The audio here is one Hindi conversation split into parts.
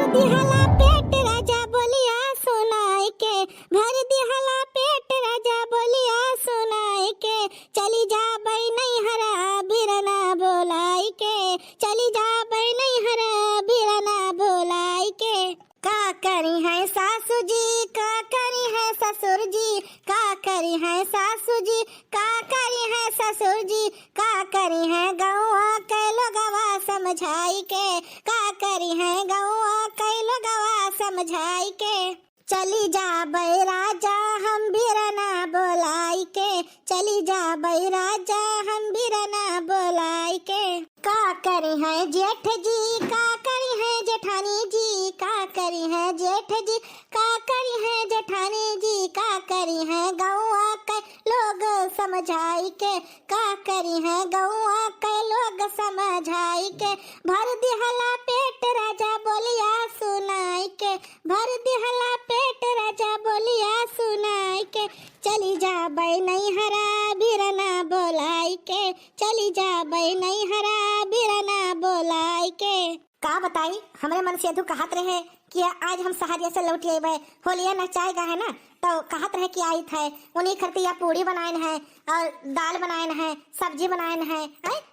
दिहला पेट राजा बोलिया सुनाई के, भर दिहला पेट राजा बोलिया सुनाई के, चली जा बई नहीं हरा बिरना बोलाई के, चली जा बई नहीं हरा बिरना बोलाई के। का करी है सासू जी, का करी है ससुर जी, का करी है सासू जी, का करी है ससुर जी, का करी है गौआ के लोगवा समझाई के, का करी है गौआ के लोगवा समझाई के। चली जा बई राजा हम बिरना बोलाई के, चली जा बई राजा हम बिरना बोलाई के। का करी है जेठ जी, का करी है जेठानी जी, का करी है जेठ जी, का करी है जेठानी जी, का करी है गौआ के लोग समझाई के, का करी है गौआ के लोग समझाई के। भर दिहला पेट राजा बोलिया सुनाई के, भर दिहला पेट राजा बोलिया सुनाई के, चली जा बई नहीं हरा बिरना बोलाई के, चली जा बई नहीं हरा बिरना बोलाई के। का बताई हमरे मन से अधू कहत रहे कि आज हम सहारिया से लौट आए, होलिया नचाएगा है ना, तो कहत रहे कि आई थे उन्हीं खरतिया पूड़ी बनाए है और दाल बनाए है, सब्जी बनाए है,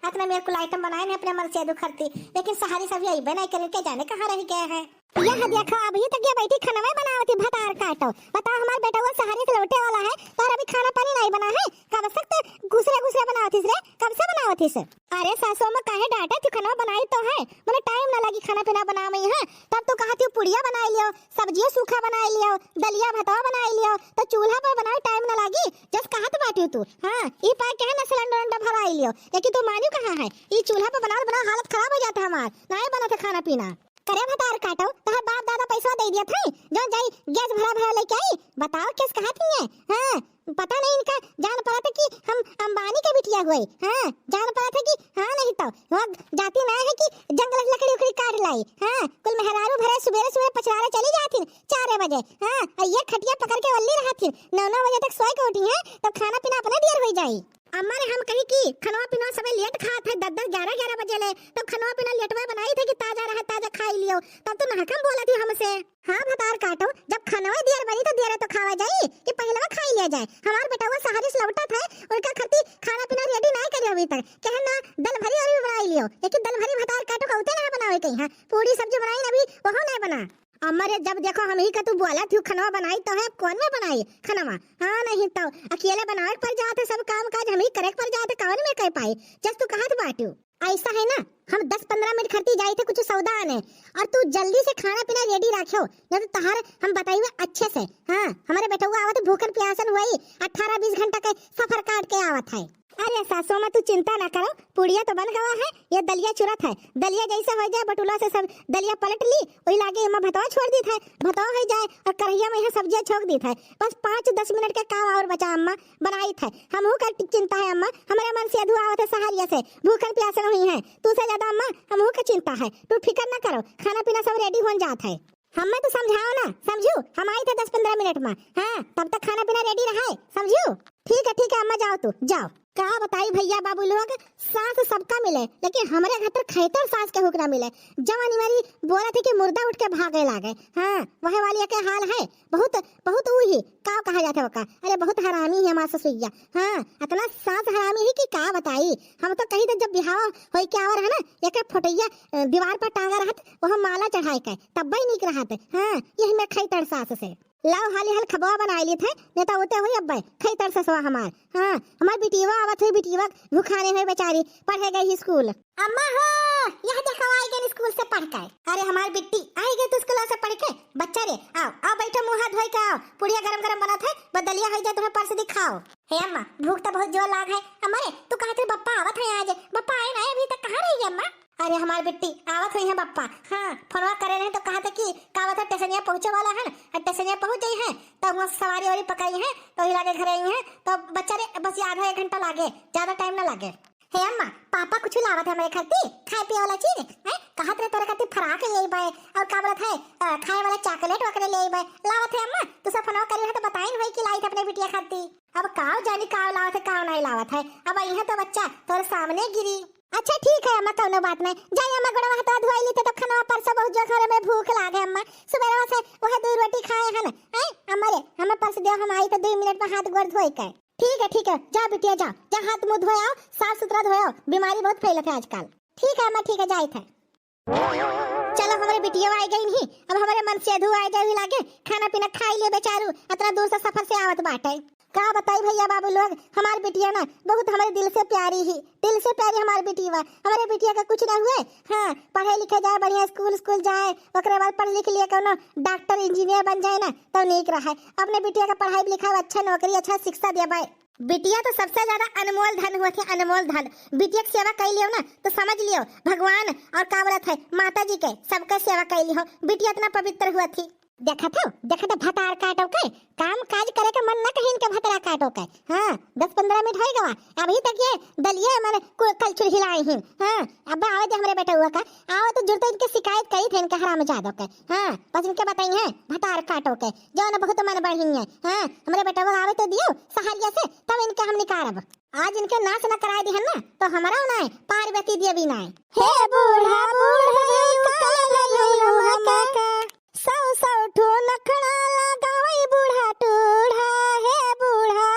इतना मेरे को आइटम बनाए है अपने मन से अधू खरती, लेकिन सहारी सब्जी आई बनाई करके जाने कहाँ रह गए हैं। यह देखो अभी तक ये बैठी खाना बनावती भतार काटो, बताओ हमारा बेटा वो सहारे से लौटे वाला है और अभी खाना पानी नहीं बना है, कब तक घुसरे घुसरे बनावती रे, कब से बनावती से? अरे सासू में काहे डांटा तू, खाना बनाई तो है, मुझे टाइम ना लगी खाना पीना बनावे है, तब तो कहती पुड़िया बनाई लियो, सब्जियां सूखा बनाई लियो, दलिया भतवा बनाई लियो, तो चूल्हा पर बनाए टाइम ना लगी, जस कहत बाटी तू। हां ई पा के ना सिलेंडर भराई लियो, लेकिन तू मानियो कहां है, ई चूल्हा पर बना बना हालत खराब हो जाता हमार, नहीं बना था खाना पीना। करे भतार काटो तोहर बाप दादा पैसा दे दिया था जो जाई गैस भरा लेके आई, बताओ किस कहती है? हां पता नहीं इनका जान पड़ा था कि हम अंबानी के बिटिया हुए, हां जान पड़ा था कि हां नहीं तो वो जाती ना है कि जंगल लकड़ी उकड़ी काट लाई, हां कुल मेहरारू भरे सुबह सुबह पछवाड़े चली जाती 4 बजे, हां ये खटिया पकड़ के वल्ली रहती 9 बजे तक सोए के उठी है, तो खाना पीना अपने देर हो जाई। अम्मा ने हम कही कि खनवा पीना सब लेट खात है 10 11 बजे ले, तो खनवा पीना लेटवा बनाई थे कि ताजा रहे ताजा खाई लियो, तब तो नहकम बोला थी हमसे। हाँ भतार काटो जब खनवा देर बनी तो देर तो खावा जाई कि पहले खाई लिया जाए। हमार बेटा वो सहारे से लौटा था, उनका खती खाना पीना रेडी नहीं करे अभी तक, कहे ना दल भरी और भी बनाई लियो, लेकिन दल भरी भतार काटो कहते ना बनावे कहीं, हां पूरी सब्जी बनाई अभी वो नहीं बना। अम्मा रे जब देखो हम ही का तू बोला थी खनवा बनाई तो है, कौन में बनाई खनवा? हाँ नहीं तो अकेले बनावे पर जाते सब काम काज हम ही करे पर जाते, कौन में कह पाई जब तू कहत बाटू। ऐसा है ना हम 10-15 मिनट खरती जाए थे कुछ सौदा आने, और तू जल्दी से खाना पीना रेडी रखो, नहीं तो तहार हम बताइए अच्छे से। हाँ हमारे बेटा हुआ आवत भूखन प्यासन हुई 18-20 घंटा के सफर काट के आवत है। अरे सासू माँ तू चिंता ना करो, पुड़िया तो बन गया है, ये दलिया चुरत है, दलिया जैसे हो जाए बटुला से सब दलिया पलट ली, वही लागे अम्मा भतवा छोड़ दी था, भतवा हो जाए और कढ़ैया में सब्जियां छोक दी था, बस 5-10 मिनट के काम और बचा अम्मा बनाई था। हम का चिंता है अम्मा, हमारे मन से अधूरा आवत है सहारिया से भूखन प्यासन हुई है, तू से ज्यादा अम्मा हम का चिंता है, तू फिक्र न करो, खाना पीना सब रेडी हो जाता है। हमें तो समझाओ ना, समझू हम आई थे 10-15 मिनट में, हाँ तब तक खाना पीना रेडी रहा है, समझू? ठीक है अम्मा जाओ तू जाओ। का बताई भैया बाबू लोग सास सबका मिले, लेकिन हमारे घर पर खैतर सास के हुक्म मिले, जवानी वाली बोला थी कि मुर्दा उठ के भागे लागे। हाँ वह वाली के हाल है, बहुत बहुत वही का कहा जाता है, अरे बहुत हरामी है हमारा ससुइया, हाँ इतना सास हरामी है कि का बताई। हम तो कही तो जब बिहाव हो के आवर है ना, एक फोटैया दीवार पर टांगा रहत, वह माला चढ़ाई के तब ही निक रहत। हाँ यही मैं खैतर सास से लाओ हाली हाल खबवा बनाई ली थे, नेता होते हुए अब खैतर ससुआ हमार। हाँ हमार बिटिवा आवत हुई, बिटिवा भूखाने हुई बेचारी, पढ़े गई स्कूल। अम्मा हो यह देखो आई गई स्कूल से पढ़ के। अरे हमारी बिट्टी आई गई तो स्कूल से पढ़ के, बच्चा रे आओ आओ बैठो, मुंह हाथ धोई के आओ, पुड़िया गरम गरम बना था, बदलिया हो जाए तुम्हें पर से दिखाओ। हे अम्मा भूख तो बहुत जोर लाग है, हमारे तू कहा थे बप्पा आवत है आज, बप्पा आए ना अभी तक कहाँ रही अम्मा? अरे हमारी बिट्टी आवत हुई है बप्पा, हाँ फोनवा करे नहीं तो कहा था कि कावत है टेसनिया पहुंचे वाला है, टेसनिया पहुंच गई है तो वहाँ सवारी वाली पकाई है तो लागे घर आई है, तो बच्चा रे बस आधा 1 घंटा लागे, ज्यादा टाइम ना लागे। हे अम्मा पापा कुछ लावत है मेरे खाती खाए पिए वाला चीज है, कहा थे तोरे खाती फराक ले आई बाय और का बोलत है खाए वाला चॉकलेट वगैरह ले आई बाय, लावत है अम्मा तू सब फोनवा करी है तो बताई नहीं कि लाई थे अपने बिटिया खाती। अब काव जानी काव लावत है काव नहीं लावत है, अब आई है तो बच्चा तोरे सामने गिरी। अच्छा ठीक है अम्मा, कौनो बात नहीं। जाई अम्मा गोड़वा हाथ धोइली तो खाना परसा बहुत जो घर में भूख लागे अम्मा। सुबह से वह 2 रोटी खाए हन। हैं अम्मा रे, हमें परस दे, हम आई तो 2 मिनट में हाथ गोड़ धोई के। ठीक है, जा बिटिया जा, जा हाथ मुंह धोयाओ, साफ सुथरा धोयाओ, बीमारी बहुत फैलत है आजकल। ठीक है अम्मा, ठीक है, जाई थे। चलो हमारे बिटिया आ गई नहीं, अब हमारे मन से अधू आ जाए लागे, खाना पीना खाई ले बेचारू, इतना दूर से सफर से आवत बाटे। का बताई भैया बाबू लोग, हमारी बिटिया ना बहुत हमारे दिल से प्यारी ही, दिल से प्यारी हमारी बिटिया। हमारे बिटिया का कुछ ना हुए, हाँ पढ़े लिखे जाए, बढ़िया स्कूल जाए, ओकरे बाद पढ़ लिख लिए कोनो डॉक्टर इंजीनियर बन जाए ना तो नीक रहे। अपने बिटिया का पढ़ाई लिखाई, अच्छा नौकरी, अच्छा शिक्षा देवे। बिटिया तो सबसे ज्यादा अनमोल धन हुआ थे, अनमोल धन। बिटिया की सेवा कर लियो ना तो समझ लियो भगवान और का बोलत है माता जी के सबका सेवा कर लियो। बिटिया इतना पवित्र हुआ थी। देखा था भतार काटो के, काम काज करे के मन न कहीं के भतरा काटो के। हाँ 10-15 मिनट हो गवा, अभी तक ये दलिए मैंने कलछुल हिलाए हैं। हाँ अब आवे दे हमरे बेटा हुआ का, आओ तो जुड़ते इनके शिकायत करी थे इनके हराम जादो के। हाँ बस इनके बताई है भतार काटो के, जो न बहुत मन बढ़ी है। हाँ हमरे बेटा हुआ आवे तो दियो सहारिया से, तब इनके हम निकारब। आज इनके नाश न कराए दिहन ना तो हमारा ना है पार्वती देवी ना है। हे बूढ़ा सौ ठो नखड़ा लगावई बूढ़ा टूढ़ा। हे बूढ़ा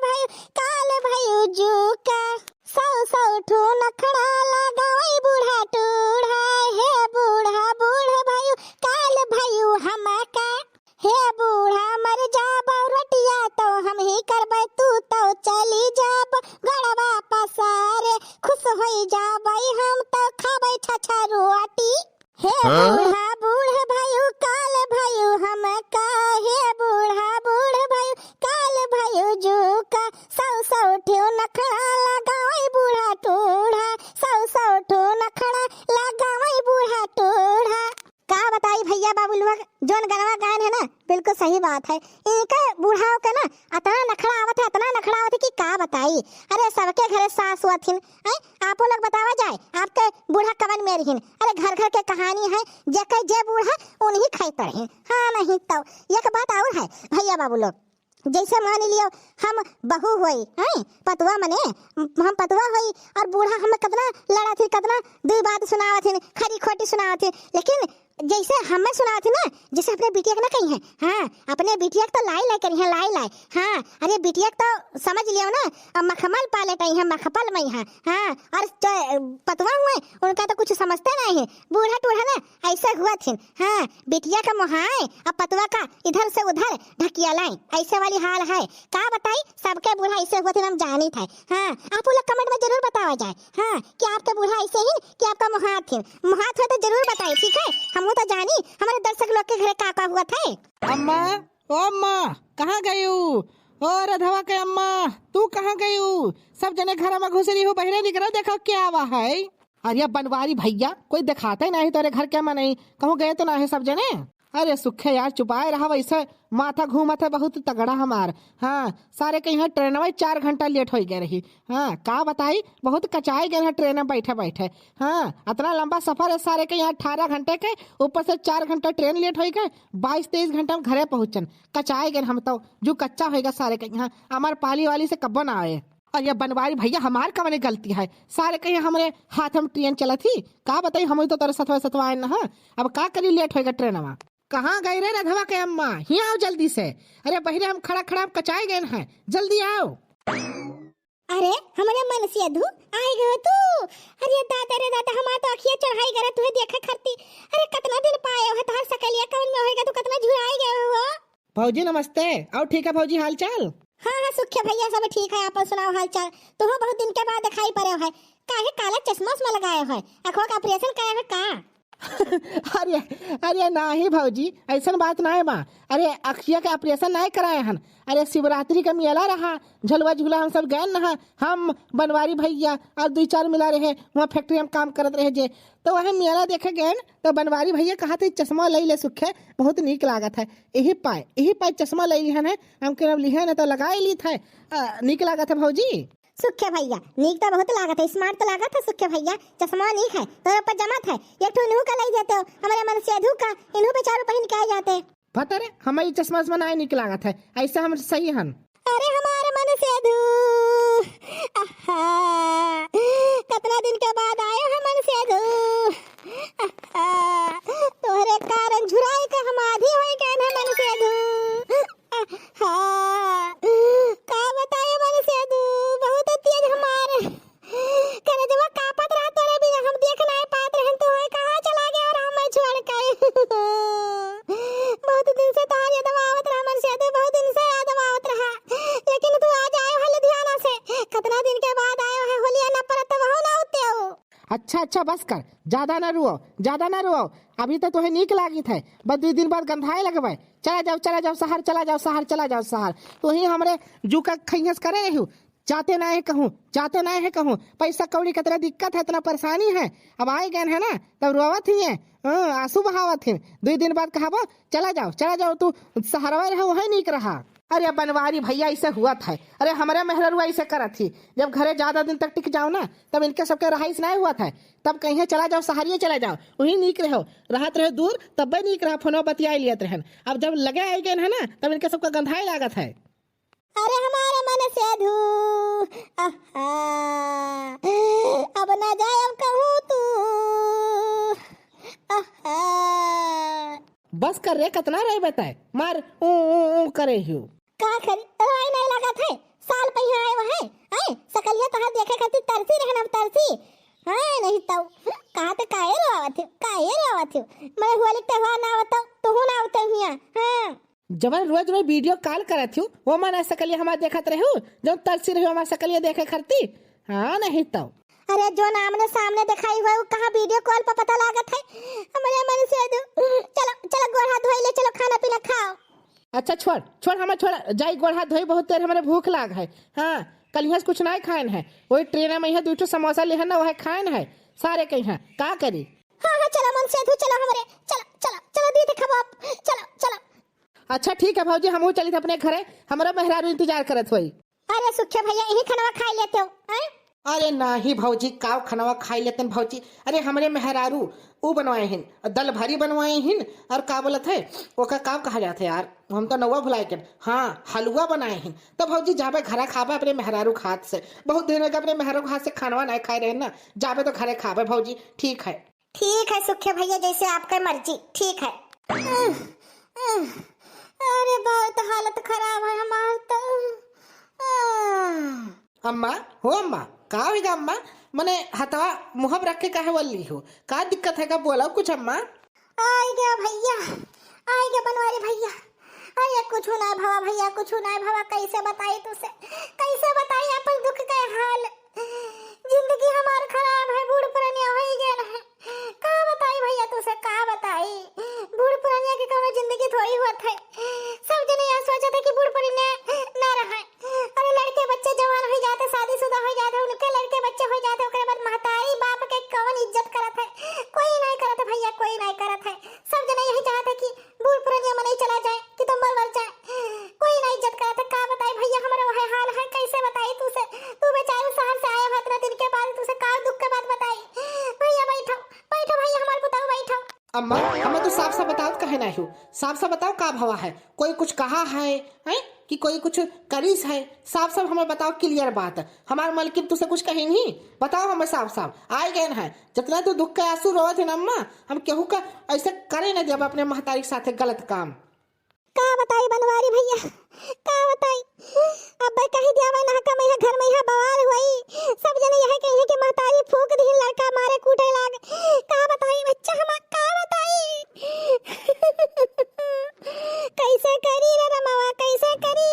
भाई काल भाई जुका, सौ ठो नखड़ा लगावई बूढ़ा टूढ़ा। हे बूढ़ा भाई काल भाई हमका। हे बूढ़ा मर जाब रटिया तो हम ही करबै, तू तो चली जाब गड़वा पसारे, खुश होई जाबई हम तो खाबै छछा रोटी। हे बूढ़ा भाई काल भाई हमका। हे बूढ़ा भाई काल भाई जुका, सौ ठो नखड़ा लगावई बूढ़ा टूढ़ा। सौ ठो नखड़ा लगावई बूढ़ा टूढ़ा। का बताई भैया बाबू लोग, जोन गनवा गायन है ना बिल्कुल सही बात है। इनका बूढ़ाओं का ना इतना नखड़ा आवत है, इतना नखड़ा आवत है कि का बताई। अरे सबके घरे सास हुआ थी, आपो लोग बतावा जाए आपके बूढ़ा कवन में रहीन। अरे घर के कहानी है, जेके जे बूढ़ा उन्हीं खाई पड़े। हाँ नहीं तो एक बात और है भैया बाबू लोग, जैसे मान लियो हम बहू हुई हैं, पतवा मने हम पतवा हुई और बूढ़ा हमें कितना लड़ा थी, कितना 2 बात सुनावा थी, खरी खोटी सुनावा थी। लेकिन जैसे हमें सुना थी ना, जैसे अपने बिटिया का ना कही है। हाँ अपने बिटिया तो लाई करी है, लाई। हाँ अरे बिटिया तो समझ लियो ना मखमल पाले टई है, मखपल में है। हाँ और पतवा हुए उनका तो कुछ समझते नहीं है। बूढ़ा टूढ़ा ना ऐसे हुआ थी। हाँ बिटिया का मुहाए और पतवा का इधर से उधर ढकिया लाई, ऐसे वाली हाल है। का बताई सबके बूढ़ा ऐसे हुआ थे, हम जानी थे। हाँ आप लोग कमेंट में जरूर बतावा जाए हाँ कि आपके बूढ़ा ऐसे ही कि आपका मुहात थी। मुहात हो तो जरूर बताइए, ठीक है। हम तो जानी हमारे दर्शक लोग के घरे का हुआ था। अम्मा ओ अम्मा कहाँ गई? ओ रधवा के अम्मा तू कहाँ गई? सब जने घर में घुसरी हो, बहरे निकलो देखो क्या हुआ है। अरे बनवारी भैया कोई दिखाता ही नहीं तेरे घर क्या मैं नहीं कहूँ गए तो ना है सब जने। अरे सुखे यार चुपाए रहा, वैसे माथा घूमा था बहुत तगड़ा हमार। हाँ सारे के यहाँ ट्रेन में 4 घंटा लेट हो गए रही। हाँ का बताई बहुत कचाए गए हैं ट्रेन में बैठे। हाँ इतना लंबा सफर है, सारे के यहाँ 18 घंटे के ऊपर से 4 घंटा ट्रेन लेट हो गए, 22-23 घंटा में घरे पहुँचन। कचाए गए हम तो जो कच्चा होगा सारे के यहाँ, हमार पाली वाली से कब्बो ना आए। और ये बनवारी भैया हमार कवने गलती है, सारे के यहाँ हमारे हाथ में ट्रेन चला थी। का बताई हम तो तेरे सतवा आए ना। अब का करी लेट होगा ट्रेन में। कहाँ गए रे रधवा के अम्मा, ही आओ जल्दी से। अरे बहरे हम खड़ा कचाए गए हैं, जल्दी आओ। अरे हमारे मन से अधू आए गए तू। अरे दादा रे दादा हमार तो अखियां चढ़ाई गए तुहे देखा खरती। अरे कितना दिन पाए हो तार सकलिया कवन में होएगा, तू कितना झुराई गए हो। भौजी नमस्ते। और ठीक है भौजी हाल चाल? हाँ सुख्या भैया सब ठीक है, आप सुनाओ हाल चाल। तुम बहुत दिन के बाद दिखाई पड़े हो है, काहे काला चश्मा लगाए हो, आंखों का ऑपरेशन कराए हो का? अरे नहीं भौजी ऐसा बात ना है माँ। अरे अखिया के ऑपरेशन नहीं कराए हन। अरे शिवरात्रि का मेला रहा, झलवा झूला हम सब गए ना, हम बनवारी भैया और 2-4 मिला रहे वहाँ फैक्ट्री में काम करते रहे जे, तो वह मेला देखे गए तो बनवारी भैया कहा थे चश्मा ले ले सुखे बहुत नीक लागत है। यही पाए चश्मा ले लिहन है, हमके लिहन है तो लगाए ली था, नीक लागत है भौजी। सुख्या भैया नीक तो बहुत लागत है, स्मार्ट तो लागत है सुख्या भैया, चश्मा नीक है तो पर जमत है। एक ठो इन्हू का ले जाते हो, हमारे मन से अधू का इन्हू बेचारू पहन के आ जाते। पता रे हमारी चश्मा नहीं नीक लागत है, ऐसा हम सही हन। अरे हमारे मन मन सेधु। आहा, कितना दिन के बाद आए है मन सेधु। आहा, तोहरे कारण झुराई के हम आधी होई गए हैं मन सेधु। आहा, का बताए मन सेधु, बहुत तेज हमारे करे जब कापत रहा तोरे बिना हम देख नहीं पात रहन तो है कहां चला गया और हम छोड़ के। बहुत दिन से तार याद आवत रहा मन सेधु, बहुत दिन से याद आवत रहा, लेकिन तू आज आयो है लुधियाना से, कितना दिन के बाद आयो है, होलिया न परत वहो ना उते हो। अच्छा बस कर, ज्यादा ना रुओ, अभी तो तुम्हें नीक लागी थे, बस 2 दिन बाद गंधाए लगबे। चला जाओ शहर। तो ही हमरे जू का खैहस करे रही जाते ना है कहूँ पैसा कौड़ी का तेरा दिक्कत है, इतना परेशानी है, अब आए गए है ना तब रोवत ही है, आंसू बहावत है। 2 दिन बाद कहा चला जाओ, तू सहारवा रहा वही नीक रहा। अरे बनवारी भैया ऐसे हुआ था, अरे हमारे मेहररुआ ऐसे करा थी, जब घरे ज्यादा दिन तक टिक जाओ ना तब इनके सबके रहाइश नहीं हुआ था, तब कहीं चला जाओ सहारिये चला जाओ, वही नीक रहो, राहत रहे दूर तब नीक रहा, फोनो बतिया लियत रहन। अब जब लगे आई गए है ना तब इनके सबका गंधाई लागत है। अरे हमारे मन सेधु, अब न जाए कहूँ तू। बस कर रे, कितना रहे बताए, मार ऊ करे हियो का करी तोय नहीं लगा थे, साल पहिया आए वहे आए सकलिया तहा देखे खातिर तरसी रहन, अब तरसी हां नहीं तो कहा तो काहे रोवत मैं होली त्योहार ना आवत तो हूं ना आवत हिया। हां जब रोज वीडियो कॉल करत हूँ वो मन सकलिया हमारे देखत रहे हो, जब तरसी रहे हमारे सकलिया देखे करती। हाँ नहीं तो अरे जो आमने सामने दिखाई हुआ वो कहाँ वीडियो कॉल पर पता लागत है। हमारे मन से चलो गोड़ हाथ धोई ले, चलो खाना पीना खाओ। अच्छा छोड़ हमें छोड़ जाई, गोड़ हाथ धोई, बहुत देर हमारे भूख लाग है। हाँ कल यहाँ कुछ नहीं खान है, वही ट्रेन में 2 समोसा ले है ना वह खान है सारे कहीं है, का करी। हाँ चलो मन से चलो हमारे चलो दीदी खबाब चलो। अच्छा ठीक है भौजी, हम चली थे अपने घरे, हमारा मेहरारू इंतजार करत हुई। अरे सुखे भैया यही खाना खा लेते हो। अरे नहीं भौजी, काव खाना खाई लेते हैं भौजी। अरे हमारे मेहरारू वो बनवाए हैं, दल भरी बनवाए हैं, और का बोलत है ओका काव कहा जाता है यार, हम तो नवा भुलाए के। हाँ हलवा बनाए हैं, तो भौजी जाबे घरे खाबे अपने मेहरारू हाथ से, बहुत दिन हो गए अपने मेहरारू हाथ से खानवा नहीं खाए रहे ना, जाबे तो घरे खाबे भौजी। ठीक है सुखे भैया, जैसे आपका मर्जी, ठीक है। अरे बहुत हालत खराब है हमारी तो। अम्मा का होगा अम्मा, मने हथवा मुहब रख के कहे वाली हो, का दिक्कत है का बोला कुछ अम्मा। आई गया भैया, आई गया बनवारी भैया। अरे कुछ ना भवा भैया, कुछ ना भवा, कैसे बताई तुसे, कैसे बताई अपन दुख के हाल, जिंदगी हमार खराब है, बूढ़ पुरानिया हो गए है, का बताई भैया तुसे, का बताई। बूढ़ पुरानिया की कौनो जिंदगी थोड़ी होत है, सब जने यह सोचा था कि बूढ़ पुरानिया ना रहे, अरे लड़के बच्चे जवान हो जाते, शादीशुदा हो जाते, उनके लड़के बच्चे हो जाते, ओकरे बाद महतारी बाप के कौन इज्जत करत है, कोई नहीं करत है भैया, कोई नहीं करत है। सब जने यही चाहते कि बूढ़ पुरानिया में नहीं चला जाए, कि तुम मर जाए, कोई नहीं इज्जत करत है। का बताई भैया हमारा वह हाल है, कैसे बताई तुसे, तू बेचारे शहर से आया इतना दिन के बाद, तुसे का दुख के बात बताई। भैया बैठो भैया, हमारे बताओ बैठो। अम्मा हमें तो साफ बताओ कहे नहीं हो, साफ बताओ का भवा है, कोई कुछ कहा है कि कोई कुछ करीस है, साफ हमें बताओ, क्लियर बात। हमारे मलकिन तुझसे कुछ कही नहीं, बताओ हमें साफ आए गए हैं, जितना तो दुख के आंसू रोवत है ना अम्मा, हम केहू का ऐसे करे न जब अपने महतारी के साथ गलत काम। का बताई बनवारी भैया, का बताई, अब कही दिया मैं ना का मैं घर में यहाँ बवाल हुई, सब जने यह कहे कि महतारी फूक दी, लड़का मारे कूटे लाग, का बताई बच्चा हम, का बताई। कैसे करी रे रमावा, कैसे करी,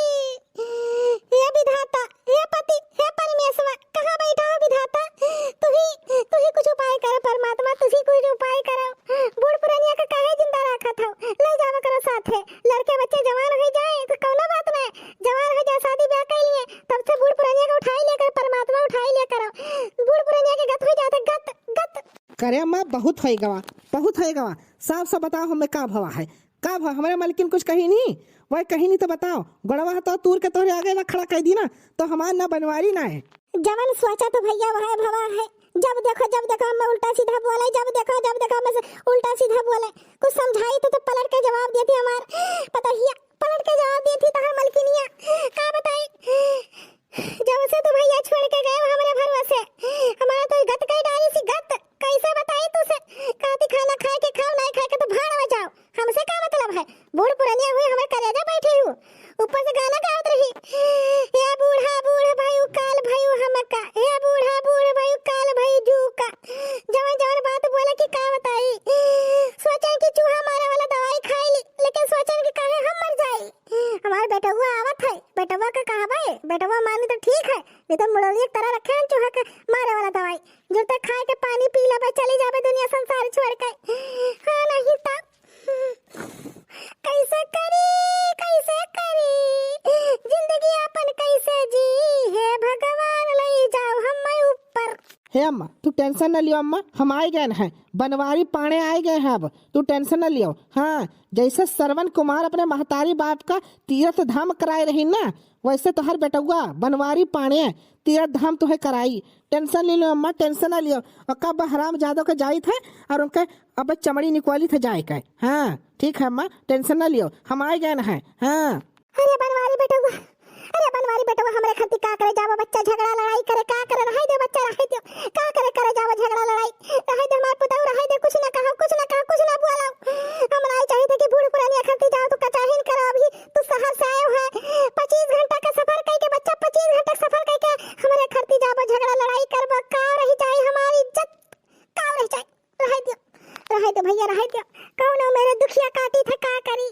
हे विधाता, हे पति, हे परमेश्वर, कहाँ बैठा हो विधाता, तू ही कुछ उपाय करो परमात्मा, तू ही कुछ उपाय करो। बूढ़ पुरानिया का काहे जिंदा रखा था, ले जावा करो साथे, लड़के बच्चे जवान हो जाए तो कौनो बात नहीं, जवान हो जाए शादी ब्याह कर लिए, तब से बूढ़ पुरानिया को उठाई लेकर परमात्मा उठाई ले करो, बूढ़ पुरानिया के गत हो जाते, गत करे अम्मा, बहुत है गवा, साफ बताओ हमें का भवा है, का भवा, हमारे मलकिन कुछ कही नहीं, वह कही नहीं तो बताओ, गड़वा तो तूर के तोरे आगे ना खड़ा कर दी ना, तो हमार ना बनवारी ना है। जवन सोचा तो भैया वह भवा है, जब देखो मैं उल्टा सीधा बोले, जब देखो मैं उल्टा सीधा बोले, कुछ समझाई तो पलट के जवाब देती, हमार पता ही पलट के जवाब देती तो मलकिनिया, का बताई। हमसे का मतलब है? बूढ़ पुरानिया हुए हमारे कलेजा बैठे हो, ऊपर से गाना गावत रही, हे बूढ़ा बूढ़ भाई काल भाई हमका, हे बूढ़ा बूढ़ भाई काल भाई जूका। जवन जवन बात बोले कि का बताई, सोचन कि चूहा मारे वाला दवाई खाई ली, लेकिन सोचन कि काहे हम मर जाई। हमार बेटवा आवत है, बेटवा का कहा भाई, बेटवा मानी तो ठीक है, नहीं तो मुड़ोली एक तरह रखे हैं चूहा के मारे वाला दवाई, जो तक खाए के पानी पी ले चली जावे दुनिया संसार छोड़ के। हाँ नहीं तो कैसे करी जिंदगी अपन कैसे जी, हे भगवान ले जाओ हम ऊपर। हे अम्मा तू टेंशन न लियो अम्मा, हम आए गए हैं, बनवारी पाने आए गए हैं, अब तू टेंशन न लियो। हाँ जैसे श्रवण कुमार अपने महतारी बाप का तीर्थ धाम कराए रही ना, वैसे तो हर बेटुआ बनवारी पाने तीर्थ धाम तुम्हें कराई। टेंशन ले लो अम्मा, टेंशन न लियो। और कब हराम जादव के जाई थे और उनके अब चमड़ी निकवाली थे जाए के। हाँ ठीक है अम्मा, टेंशन न लियो, हम आए गए हैं। हाँ अरे बनवारी बेटुआ, अरे बनवारी बेटुआ, हमरे खती का करे जावो बच्चा झगड़ा लड़ाई करे, का करे रहे दे बच्चा रहे दे, का करे जावो झगड़ा लड़ाई रहे दे, हमार पुताऊ रहे दे, कुछ ना कहो कुछ ना बोलो। हमरा आई चाहिए कि बूढ़ पुरानिया खती जाओ तो कचाहिन करो। अभी तू शहर से आयो है, 25 घंटा का सफर करके बच्चा 25 घंटा सफर करके हमरे खती जावो झगड़ा लड़ाई करबो, का रही जाए हमारी इज्जत, का रही जाए। रहे दे भैया रहे दे, कौनो मेरे दुखिया काटी थे का करी,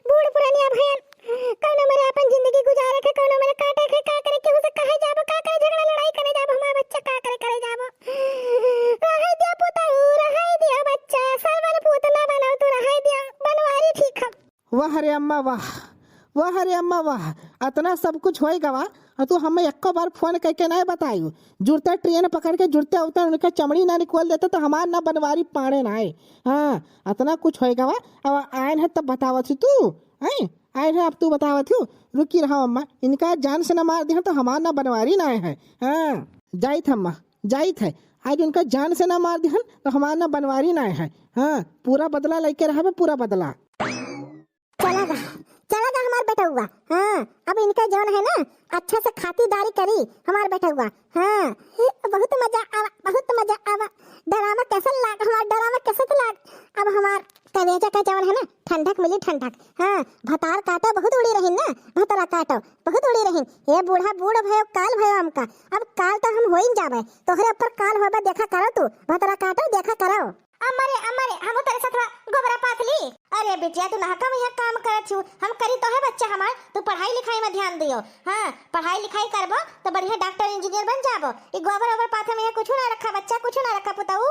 बूढ़ पुरानिया भैया कौनो मेरे अपन जिंदगी गुजारे के, कौनो मेरे काटे के, का करे केहू से कहे जाबो, का करे झगड़ा लड़ाई करे जाबो, हमारा बच्चा का करे जाबो। रहे दे पुताऊ, रहे दे बच्चा, सरवन पूत ना बनाओ तू, रहे दे बनवारी ठीक है। वाह रे अम्मा वाह, वाह रे अम्मा वाह, इतना सब कुछ होएगा वाह, और तू हमें एक बार फोन करके नहीं बतायू। जुड़ते ट्रेन पकड़ के जुड़ते उतर उनका चमड़ी ना निकल देते तो हमार ना बनवारी पाने ना आए। हाँ इतना कुछ होएगा वाह, अब आए है तब बतावा थी तू, आए है अब तू बतावा थी। रुकी रहा अम्मा, इनका जान से ना मार दिया तो हमार ना बनवारी ना आए है। हाँ जाई थे अम्मा, जाई थे, आज उनका जान से ना मार दिया तो हमार ना बनवारी ना आए है। हाँ पूरा बदला लेके रहा, पूरा बदला चला गा हमार बेटा हुआ। हाँ अब इनका जौन है ना अच्छा से खातिरदारी करी हमार बेटा हुआ। हाँ बहुत मजा आवा, डरावा कैसा लाग, हमार डरावा कैसा तो लाग। अब हमार कलेजा का जौन है ना ठंडक मिली ठंडक। हाँ भतार काटो बहुत उड़ी रही ना, भतरा काटो बहुत उड़ी रही। ये बूढ़ा बूढ़ भयो काल भयो हमका, अब काल तो हम हो ही जावे, तोहरे ऊपर काल होबा देखा करो, तू भतरा काटो देखा करो। अमरे हम तेरे साथ गोबरा पाथली। अरे बिटिया तू नहका में काम करत हूँ, हम करी तो है बच्चा हमार, तू पढ़ाई लिखाई में ध्यान दियो। हाँ पढ़ाई लिखाई करबो तो बढ़िया डॉक्टर इंजीनियर बन जाबो। ये गोबर ओबर पाथे में कुछ ना रखा बच्चा, कुछ ना रखा पुताऊ।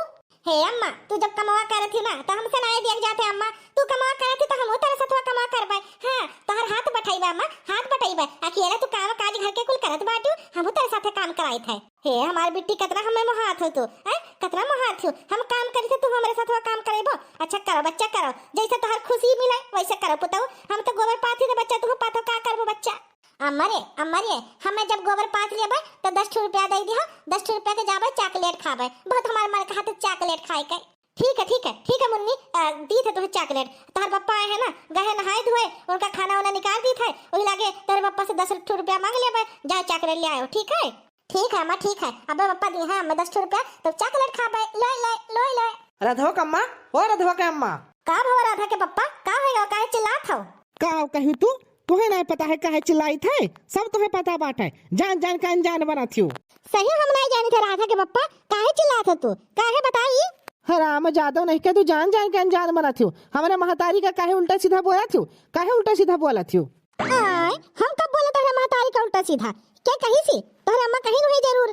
हे अम्मा तू जब कमावा करत थी ना तो हमसे ना दिया जाते अम्मा, तू कमावा करत थी तो हम तेरे साथ कमा करबे। हाँ तोहर हाथ बटाइबे अम्मा, हाथ बटाइबे, अकेला तू काम काज घर के कुल करत बाटू, हम तेरे साथ काम कराई थे। हे हमार बिट्टी कतना हमें मोहात हो तू, कतना मोहात हो, हम काम करी थे तू हमारे साथ काम करेबो। अच्छा करो बच्चा करो, जैसे तोहर खुशी मिले वैसे करो पुताऊ। हम तो गोबर पाथी दे बच्चा, तू पाथो का करबो बच्चा। अम्मरे हमें जब गोबर पाथ लेबे तो 10 रुपया दे दियो, 10 रुपया के जाबे चॉकलेट खाबे, बहुत हमार मन कहा तो चॉकलेट खाए के। ठीक है मुन्नी, दी थे तुम्हें चॉकलेट। तोहर पप्पा आए हैं ना, गए नहाए धोए, उनका खाना वाना निकाल दी थे, वही लागे तेरे पप्पा से 10 रुपया मांग लेबे, जाओ चॉकलेट ले आयो। ठीक है अम्मा ठीक है, अबे पप्पा दी है हमें 10 रुपया तो चॉकलेट खाबे, ले। राधवा का अम्मा, ओ राधवा का अम्मा, का भव राधा के पप्पा, का होएगा, काहे चिल्लात हो? का कही तू, तुम्हें नहीं पता है काहे चिल्लाई थे, सब तुम्हें पता बात है, जान जान का अनजान बना थी। सही हम नहीं जानी थे राधा के पप्पा, काहे चिल्लात हो तू, काहे बताई? हराम जादव नहीं के तू जान जान के अनजान बना थी, हमारे महतारी का काहे उल्टा सीधा बोला थी, काहे उल्टा सीधा बोला थी। हम कब बोले तोहरा महतारी का उल्टा सीधा, क्या कही सी तोहरा अम्मा कही नहीं जरूर,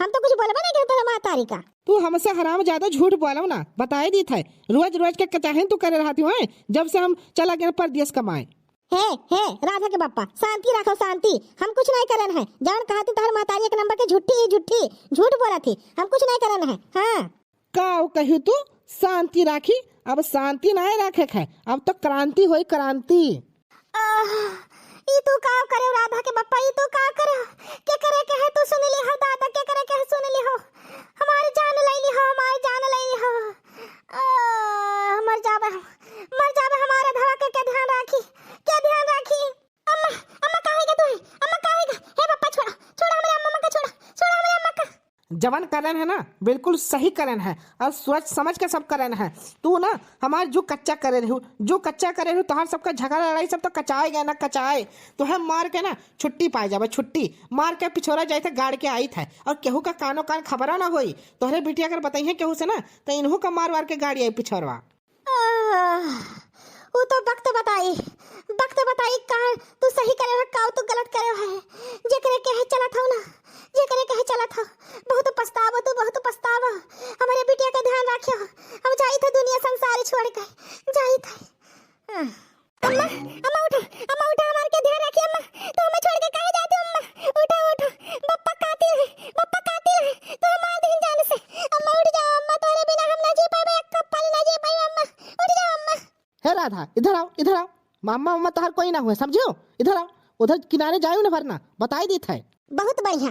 हम तो कुछ बोलबे नहीं तोहरा महतारी का। तू हमसे हराम ज्यादा झूठ बोला ना, बताए दी थे, रोज के कचाहिन तू करे रहा थी जब से हम चला गए परदेश कमाए। हे राधा के पप्पा शांति रखो शांति, हम कुछ नहीं करन है, जान कहा थी तोहर महतारी एक नंबर के झूठ बोला थी, हम कुछ नहीं करन है। हाँ का कही तू शांति राखी, अब शांति नहीं रखे है, अब तो क्रांति होई क्रांति। ई तू का करे राधा के पप्पा, ई तू का करे, के करे के है तू सुन ली हो दादा, के करे के है सुन ली हो, हमारी जान ले ली हो, मर जावे हमारे धवा के क्या ध्यान राखी। अम्मा कहेगा तू, अम्मा कहेगा, हे पप्पा छोड़ा हमारे अम्मा का, छोड़ा हमारे अम्मा का। जवन करन है ना बिल्कुल सही करन है और सोच समझ के सब करन है। तू ना हमार जो कच्चा करे रहू, जो कच्चा करे रहू तोहार सबका झगड़ा लड़ाई सब तो कचाए गए ना कचाए। तो है मार के ना छुट्टी पाए जावे, छुट्टी मार के पिछोरा जाए थे गाड़ के आई था और केहू का कानो कान खबरा ना होई। तोहरे बिटिया अगर बताइए केहू से ना तो इन्हू का मार वार के गाड़ी आई पिछोरवा। वो तो वक्त बताई कहाँ तू सही करे हो का तू गलत करे है। जे करे कहे चला था ना, जे करे कहे चला था। बहुत पछतावा तू, बहुत पछतावा। हमारे बिटिया का ध्यान रखियो। अब जाई था दुनिया संसार छोड़ के जाई था। अम्मा अम्मा उठो, अम्मा उठो, हमारे के ध्यान रखिए अम्मा। तो हमें छोड़ के कहे जाते हो अम्मा? उठो उठो, पप्पा कातिल है, पप्पा कातिल है। तो हमारे दिन जाने से अम्मा उठ जाओ अम्मा, तुम्हारे बिना हम ना जी पाए, एक कप पानी ना जी पाए अम्मा। उठ जाओ अम्मा। हे राधा इधर आओ, इधर आओ। मामा मामा तोहर कोई ना हुए समझो, इधर आओ। उधर किनारे जाओ ना भरना बताई दी था। बहुत बढ़िया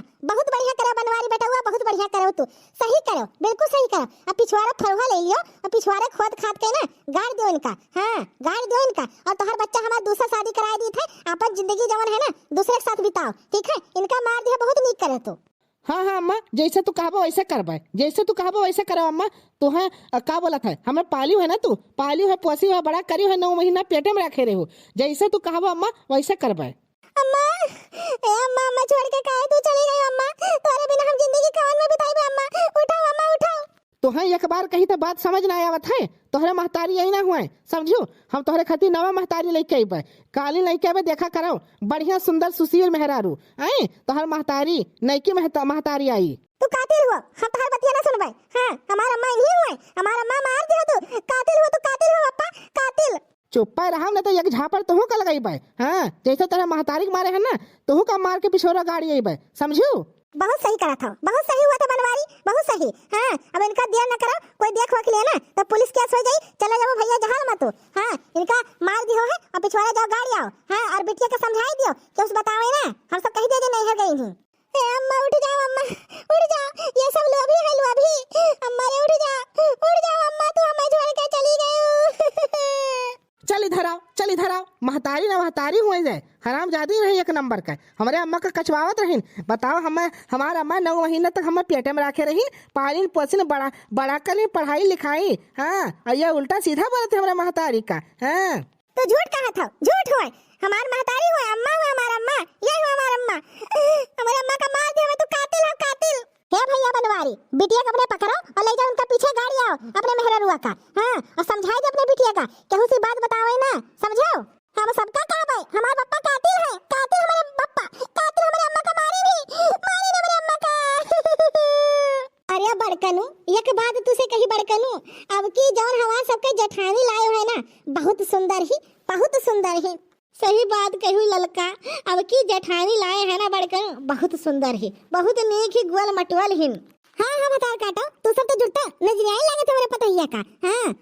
करो बनवारी बेटा हुआ, बहुत बढ़िया करो तू। सही करो, बिल्कुल सही करो। अब पिछवाड़ा फरुहा ले लियो और पिछवाड़ा खोद खाद के ना गाड़ दो इनका। हाँ गाड़ दो इनका। और तोहर बच्चा हमारा दूसरा शादी करा दी थे, आपन जिंदगी जवन है ना दूसरे के साथ बिताओ, ठीक है? इनका मार दिया बहुत नीक करे तो। हाँ हाँ अम्मा जैसे तू कहबो वैसे करबे, जैसे तू कहबो वैसे करो अम्मा। तो है का बोला था हमें पालियो है ना, तू पालियो है, पोसी है, बड़ा करियो है, 9 महीना पेटे में रखे रहो। जैसे तू कहबो अम्मा वैसे करबे। अम्मा ए अम्मा, अम्मा छोड़ के काहे तू चली गई अम्मा? तोरे बिना हम जिंदगी कौन में बिताएबे अम्मा? उठाओ अम्मा उठाओ। तो है एक बार कही तो बात समझ ना आवत है। तोहरे महतारी यही ना हुए समझो। हम तोहरे खातिर नवा महतारी लेके आइबे, काली लेके आइबे, देखा करो बढ़िया सुंदर सुशील मेहरारू आई। तोहर महतारी नईकी महतारी आई। तू कातिल हुआ, हम तोहर बतिया ना सुनबे। हां हमारा अम्मा ही हुए, हमारा अम्मा मार दियो तू। कातिल हुआ, तू कातिल हुआ पप्पा, कातिल। चुप रहा ना तो एक झापड़ तोहू का लगाइबे। हाँ जैसे तेरा महतारी के मारे है ना तोहू का मार के पिछोरा गाड़ी आइबे समझू। बहुत सही करा था, बहुत सही हुआ था बनवारी, बहुत सही। हाँ अब इनका देर न करो, कोई देख वाख लिया ना तो पुलिस केस हो जाई। चला जाओ भैया जहाल मत। हाँ इनका मार दियो है और पिछवाड़ा जाओ गाड़ी आओ। हाँ और बिटिया का समझाई दियो कि उस बतावे ना हम सब कही दे नहीं है गई हूँ। ए अम्मा उठ जाओ अम्मा, उठ जाओ। ये सब लोभी है लोभी। अम्मा रे उठ जाओ अम्मा, तू हमें छोड़ के चली गई। चल इधर आओ। महतारी ना महतारी हुए जाए, हराम जादी रही एक नंबर का। हमारे अम्मा का कचवावत रही। बताओ हमारा अम्मा 9 महीना तक हमें पेटे में रखे रही, पालिन पोसिन बड़ा कर पढ़ाई लिखाई। हाँ और ये उल्टा सीधा बोलते हमारे महतारी का। हाँ तो झूठ कहा था, झूठ हुआ। हमार महतारी हुआ, अम्मा हुआ, हमारा अम्मा ये हुआ, हमारा अम्मा। हमारे अम्मा का मार दिया, तू कातिल है, कातिल। हे भैया बनवारी, बिटिया को अपने पकड़ो और ले जाओ उनका पीछे गाड़ी आओ अपने मेहरुआ का। हाँ और समझाई दे अपने बिटिया का, केहू सी बात बतावे ना समझो। हम सबका कहबे हमारा पप्पा कातिल है, कातिल हमारे पप्पा, कातिल हमारे अम्मा का मारे भी, मारे ना हमारे अम्मा का। अरे बड़कनू एक बात तुसे कही बड़कनू, अब की जौन हमार सबके जेठानी लाए है ना बहुत सुंदर ही, बहुत सुंदर ही। सही बात कहू ललका, अब की जेठानी लाए है ना बड़कन बहुत सुंदर ही, बहुत नेक ही, गोल मटवल ही। हाँ हाँ बता काटो, तू सब तो जुटता नजरिया ही लगे तुम्हारे पतैया का। हाँ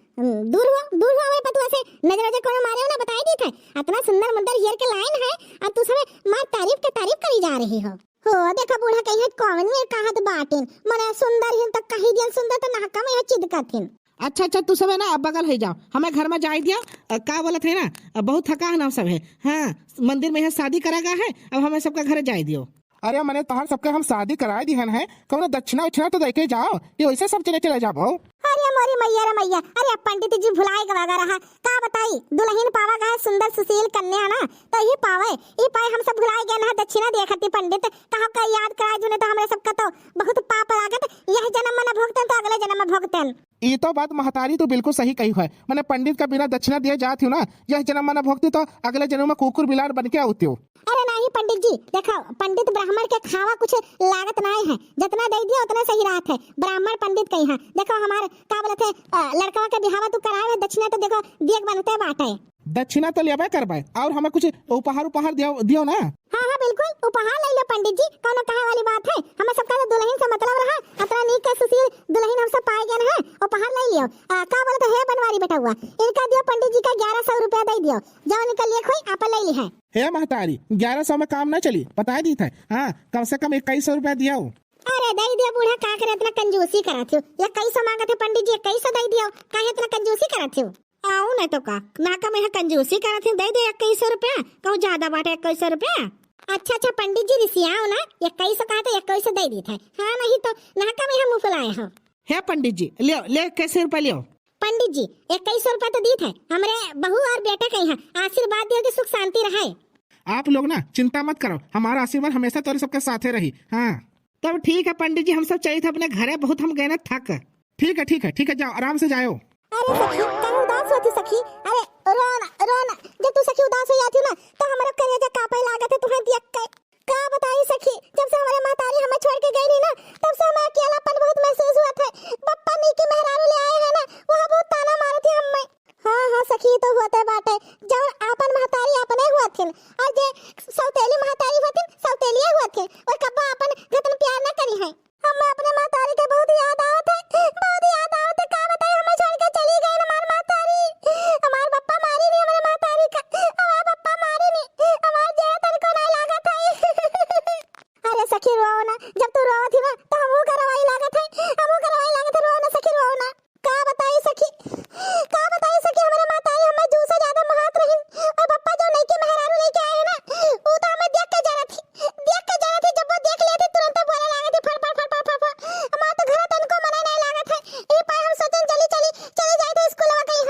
दूर हुआ हमारे पतुआ से, नजर कोनो मारे हो ना बताई दी थे। इतना सुंदर मुंदर हेयर के लाइन है और तू सब मां तारीफ करी जा रही हो। देखा बूढ़ा कहीं कौन में कहा तो बाटिन मने सुंदर ही तक कही दिया, सुंदर तो नाका में चिदकथिन। अच्छा तू सब है ना अब बगल है जाओ, हमें घर में जाए दिया। का बोला थे ना बहुत थका है ना सब है। हाँ मंदिर में शादी करागा है, अब हमें सबका घर जाए दियो। अरे मैंने तोहर सबके हम शादी करा दी है, कौन दक्षिणा उछना तो देखे जाओ, ये वैसे सब चले जाओ। अरे मोरी मैया रे मैया, अरे पंडित जी भुलाए गवागा रहा का बताई। दुल्हन पावा का है सुंदर सुशील कन्या ना तो ही पाए हम सब भुलाए गए ना दक्षिणा देखती। पंडित कहा का याद करा जो ने तो हमारे सबका तो बहुत पाप लागत, यह जन्म में भोगतन तो अगले जन्म में भोगतन। ये तो बात महतारी तो बिल्कुल सही कही है। मैंने पंडित का बिना दक्षिणा दिए जाती हूँ ना, यह जन्म में भोगती तो अगले जन्म में कुकुर बिलाड़ बन के आती हूँ। अरे नहीं पंडित जी देखो, पंडित ब्राह्मण के खावा कुछ लागत नहीं है, जितना दे दिया उतना सही रात है। ब्राह्मण पंडित कही है। देखो हमारे का बोलते लड़का के बिहावा तू कराए दक्षिणा तो देखो दियक बनते बाटे। दक्षिणा तो लेबे करबे और हमें कुछ उपहार दियो ना। हाँ बिल्कुल उपहार ले लो पंडित जी, कौन कहे वाली बात है। हमें सबका तो दुल्हन से मतलब रहा, अतरा नीक के सुशील दुल्हन हम सब पाए गए हैं, उपहार ले लियो। का बोलते है बनवारी बेटा हुआ, इनका दियो पंडित जी का 1100 रुपया दे दियो, जो निकल लिए खोई आप ले ली है। हे महतारी 1100 में काम न चली, बता दी था। हाँ कम से कम 2100 रुपया दिया। अरे दे दिया बूढ़ा, का करे इतना कंजूसी करत हो। 2100 मांगा थे पंडित जी, 2100 दे दियो, काहे इतना कंजूसी करत हो। आऊ नहीं तो का नाका में कंजूसी करत है, दे दे 2100 रुपया, कहूँ ज्यादा बाटे 2100 रुपया। अच्छा अच्छा पंडित जी रिसियाओ ना 2100 कहा तो 2100 दे दी था। हाँ नहीं तो नहका में हम मुँह फुलाए हो। है पंडित जी लियो ले कैसे रुपया लियो। पंडित जी 2100 रुपया तो दी थे हमरे बहू और बेटा के यहाँ, आशीर्वाद दियो कि सुख शांति रहे। आप लोग ना चिंता मत करो, हमारा आशीर्वाद हमेशा तोरे सबके साथे रही। हाँ तब ठीक है पंडित जी, हम सब चाहिए थे अपने घरे, बहुत हम गए ना थक। ठीक है ठीक है ठीक है, जाओ आराम से जाओ। अरे सखी कहीं उदास होती सखी, अरे रोना रोना, जब तू सखी उदास हो जाती ना तो हमारा कलेजा कांपे लागत है तुम्हें देख के। का बताई सखी, जब से हमारे महतारी हमें छोड़ के गई नहीं ना तब से हमें अकेलापन बहुत महसूस हुआ था। पप्पा नी की मेहरारू ले आए हैं ना, वहाँ बहुत ताना मारे थे हमें। हाँ हाँ सखी तो होते बाटे, जब आपन महतारी अपने हुआ थे और जे सौतेली महतारी हुआ थे सौतेलिया हुआ थे और कब्बा अपन गतन प्यार न करी है। हमें अपने महतारी के बहुत याद आवत है, बहुत याद आवत है। का बताई हमें छोड़ के चली गई हमारी महतारी। हमारे पप्पा मारी नहीं हमारे महतारी का, हमारे पप्पा मारी नहीं, हमारे जेरा तन को नहीं लागा था। अरे सखी रो ना, जब तू रो थी ना तो हमहू का रवाई लागत है, हमहू का रवाई लागत है। रो ना सखी रो ना। का बताई सखी, का बताई सखी, हमारे महतारी हमें जू से ज्यादा महात रही और पप्पा जो नहीं की मेहरारू लेके आए ना वो तो हमें देख के जा रही थी, देख के जा रही थी। जब वो देख लिए थे तुरंत बोले लागे थे फड़ फड़ फड़ फड़ फड़ फड़। हमारा तो घर तन को मने नहीं लागत है। ये पाए हम सोचन चली जाए थे स्कूल में कहीं।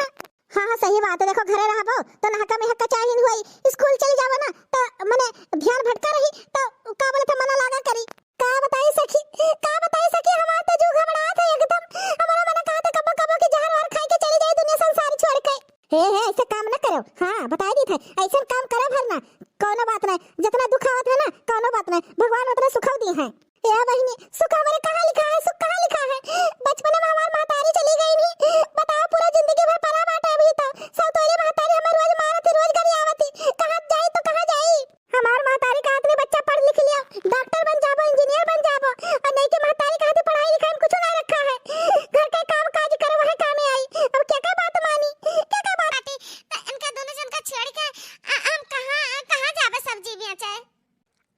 हाँ हाँ सही बात है, देखो घरे रहबो तो नहका में हक्का चाहिए हुई, स्कूल चली जाबो ना तो मने ध्यान भटका रही तो का बोले था मना लागा करी। का बताई सखी, का बताई सखी, हमारा तो जो घबरा था एकदम। हमारा मन कहा था कबो कबो की जहर वार खाई के चली जाए दुनिया संसार छोड़ के। हे ऐसे काम न करो। हाँ बता दी थे ऐसा काम करो भरना, कोनो बात नहीं, जितना दुख आवत है ना कोनो बात नहीं, भगवान उतना सुख दी है। या बहनी सुख हमारे कहाँ लिखा है, सुख कहाँ लिखा है। बचपन में हमारी महतारी चली गई नहीं, बताओ पूरा जिंदगी भर पला बाटे। अभी तो सौतेली महतारी हमें रोज मारती, रोज घर आवती, कहाँ जाई तो कहाँ जाई। हमार महतारी का आदमी बच्चा पढ़ लिख लिया, डॉक्टर बन जाबो, इंजीनियर बन जाबो, और नहीं के महतारी का पढ़ाई लिखाई में कुछ ना रखा है। घर का काम काज करो वही काम में आई। अब क्या क्या बात मानी, क्या क्या बात आती। इनका दोनों जन का छेड़ के हम कहाँ जाबे सब्जी बेचे।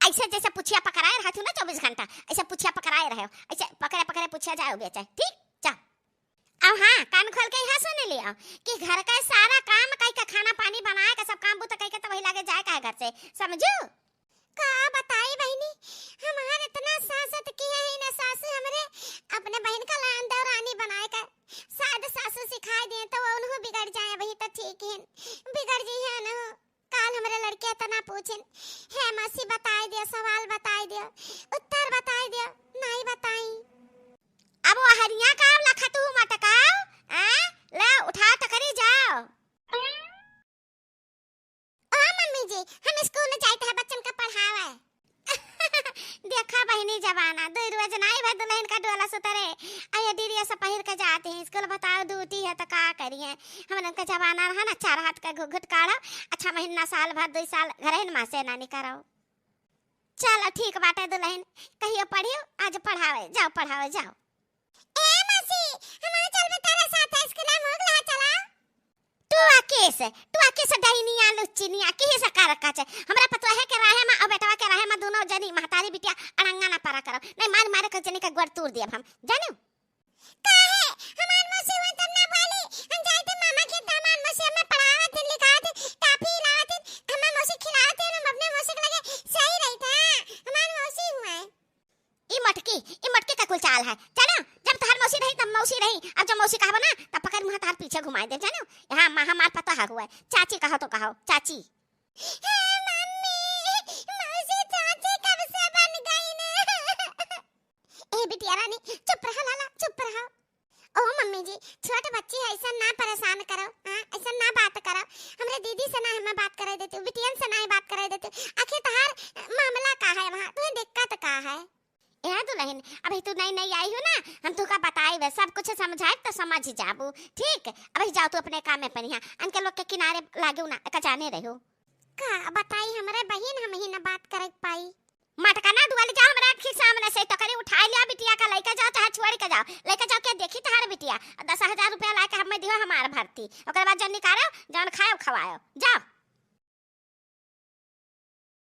ऐसे जैसे पुछिया पकड़ाए रहती ना 24 घंटा, ऐसे पुछिया पकड़ाए रहे, ऐसे पकड़े पकड़े पुछिया जाओ बेचे। ठीक जा। अब हाँ कान खोल के यहाँ सुन लिया कि घर का सारा काम कहीं का खाना पानी बनाए का सब काम बुता कहीं का तो वही लागे जाए का घर से, समझो। का बताई बहनी, हमारे इतना सासत की है ना सासू हमरे अपने बहन का लांदा रानी बनाए का, शायद सासू सिखाई दिए तो वो उन्हों बिगड़ जाए। वही तो ठीक है, बिगड़ जी है ना। काल हमारे लड़के तना पूछन, है मासी बताई दिया, सवाल बताई दिया, उत्तर बताई दिया, नहीं बताई। अब वो हरिया का लखतू मटकाओ, ले उठा टकरी जाओ। ओ मम्मी जी हम स्कूल में जाते हैं बच्चन का पढ़ावे। देखा बहनी जवाना दो रोज नहीं भाई दुल्हन का डोला सुतरे आया दीदी ऐसा पहिर के जाते हैं स्कूल। बताओ ड्यूटी है तो का करिए, हम का जवाना रहा ना 4 हाथ का घुघुट काढ़ो, अच्छा महीना साल भर 2 साल घरे में से ना निकरो। चलो ठीक बाटे दुल्हन, कहियो पढ़ियो, आज पढ़ावे जाओ, पढ़ावे जाओ। ए मसी हमारे चल में तेरे साथ स्कूल में हो गया चला। तू आके से डईनिया लुच्चीनिया की से कर रखा है। हमरा पता है के रहे में और बेटवा के रहे में दोनों जनी महतारी बिटिया अड़ंगा ना पारा करो, नहीं मार मार के जनी का गोड़ तोड़ दिया हम जानो। काहे हमार मौसी हुन तब ना बोली, हम जाते मामा के दामाद मौसी हमें पढ़ावत थे, लिखावत थे, काफी लावत थे, हमें मौसी खिलावत थे, हम अपने मौसी के लगे सही रही था। हमार मौसी हुआ ई मटकी का कुल चाल है जानो। जब तोहर मौसी रही तब मौसी रही, अब जब मौसी कहबो ना तब पकड़ मुंह तार पीछे घुमाई दे जानो। यहां हमार पता है हुआ चाची कहो तो कहो चाची। मम्मी मौसी चाची कब से बन गई ने। ए बिटिया रानी चुप रह लाला, चुप रहो। ओ मम्मी जी छोटे बच्ची है, ऐसा ना परेशान करो, हां ऐसा ना बात करो। हमरे दीदी से ना हमें बात कराई देती, बिटियन से ना बात कराई देती। आखिर तहार मामला का है, वहां तुम्हें दिक्कत का है। ए दुल्हन अभी तू नई आई हो ना, हम तू का बताई वे सब कुछ समझाए तो समझ जाबू। ठीक अभी जाओ तू अपने काम में पनिया, अनके लोग के किनारे लागू ना का जाने रहो। का बताई हमरे बहन हम ही ना बात करे पाई। मटका ना दुआले जाओ हमरा के सामने से तो करे उठा लिया बिटिया का लेके जाओ चाहे छोड़ के जाओ, लेके जाओ के देखी तहार बिटिया 10,000 रुपया लाके हमें दियो हमार भर्ती, ओकर बाद जन निकालो जन खाओ खवाओ जाओ।